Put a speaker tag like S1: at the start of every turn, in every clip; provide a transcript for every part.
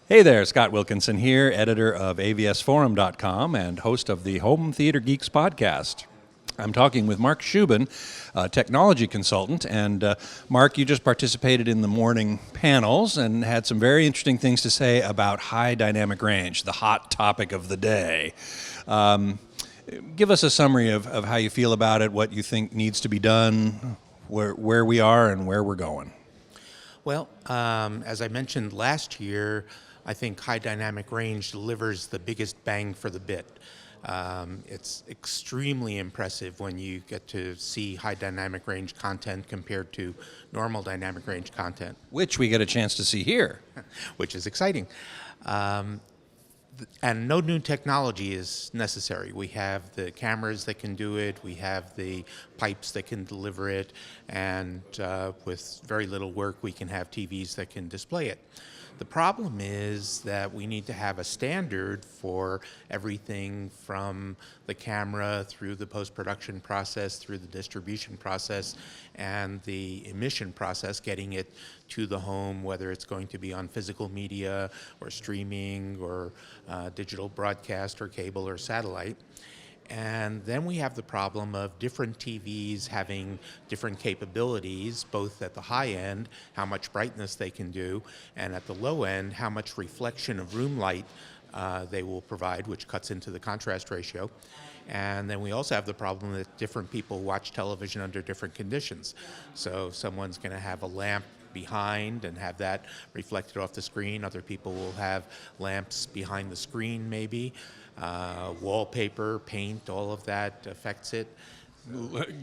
S1: Hey there, Scott Wilkinson here, editor of AVSforum.com and host of the Home Theater Geeks podcast. I'm talking with Mark Schubin, a technology consultant, and Mark, you just participated in the morning panels and had some very interesting things to say about high dynamic range, the hot topic of the day. Give us a summary of how you feel about it, what you think needs to be done, where we are and where we're going.
S2: Well, as I mentioned last year, I think high dynamic range delivers the biggest bang for the bit. It's extremely impressive when you get to see high dynamic range content compared to normal dynamic range content.
S1: Which we get a chance to see here.
S2: Which is exciting. And no new technology is necessary. We have the cameras that can do it, we have the pipes that can deliver it, and with very little work we can have TVs that can display it. The problem is that we need to have a standard for everything from the camera through the post-production process, through the distribution process, and the emission process, getting it to the home, whether it's going to be on physical media or streaming or digital broadcast or cable or satellite. And then we have the problem of different TVs having different capabilities, both at the high end, how much brightness they can do, and at the low end, how much reflection of room light they will provide, which cuts into the contrast ratio. And then we also have the problem that different people watch television under different conditions. So someone's going to have a lamp behind and have that reflected off the screen. Other people will have lamps behind the screen maybe. Wallpaper, paint, all of that affects it.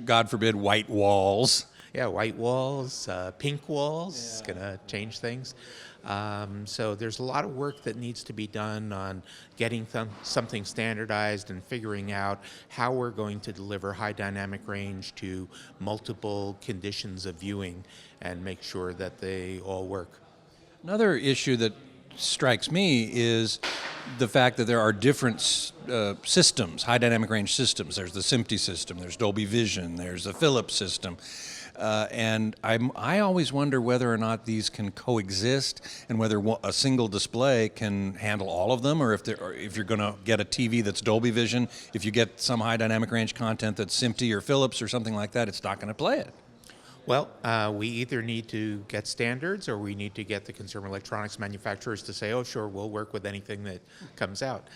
S1: God forbid, white walls.
S2: Yeah, white walls, pink walls, it's going to change things. So there's a lot of work that needs to be done on getting something standardized and figuring out how we're going to deliver high dynamic range to multiple conditions of viewing and make sure that they all work.
S1: Another issue that strikes me is the fact that there are different systems, high dynamic range systems. There's the SMPTE system, there's Dolby Vision, there's the Philips system. And I always wonder whether or not these can coexist and whether a single display can handle all of them, or if you're going to get a TV that's Dolby Vision, if you get some high dynamic range content that's SMPTE or Philips or something like that, it's not going to play it.
S2: Well, we either need to get standards or we need to get the consumer electronics manufacturers to say, oh, sure, we'll work with anything that comes out.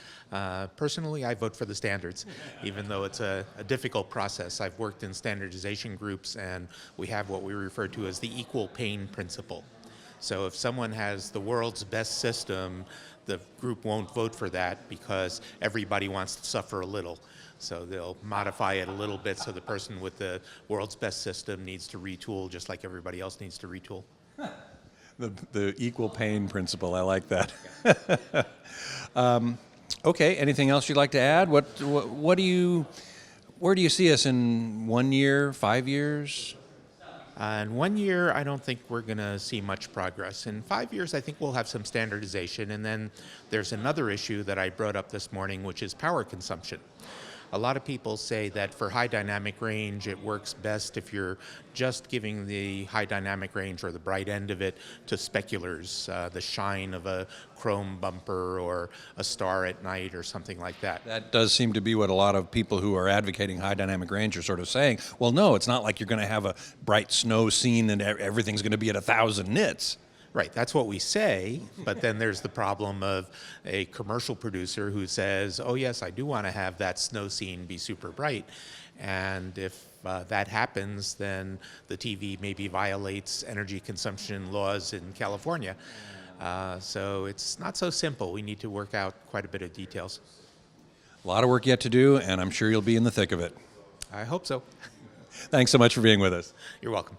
S2: Personally, I vote for the standards, even though it's a difficult process. I've worked in standardization groups, and we have what we refer to as the equal pain principle. So if someone has the world's best system, the group won't vote for that because everybody wants to suffer a little. So they'll modify it a little bit so the person with the world's best system needs to retool just like everybody else needs to retool.
S1: The equal pain principle, I like that. Okay, anything else you'd like to add? Where do you see us in 1 year, 5 years?
S2: In 1 year, I don't think we're going to see much progress. In 5 years, I think we'll have some standardization. And then there's another issue that I brought up this morning, which is power consumption. A lot of people say that for high dynamic range, it works best if you're just giving the high dynamic range or the bright end of it to speculars, the shine of a chrome bumper or a star at night or something like that.
S1: That does seem to be what a lot of people who are advocating high dynamic range are sort of saying. Well, no, it's not like you're going to have a bright snow scene and everything's going to be at 1,000 nits.
S2: Right, that's what we say, but then there's the problem of a commercial producer who says, oh yes, I do want to have that snow scene be super bright. And if that happens, then the TV maybe violates energy consumption laws in California. So it's not so simple. We need to work out quite a bit of details.
S1: A lot of work yet to do, and I'm sure you'll be in the thick of it.
S2: I hope so.
S1: Thanks so much for being with us.
S2: You're welcome.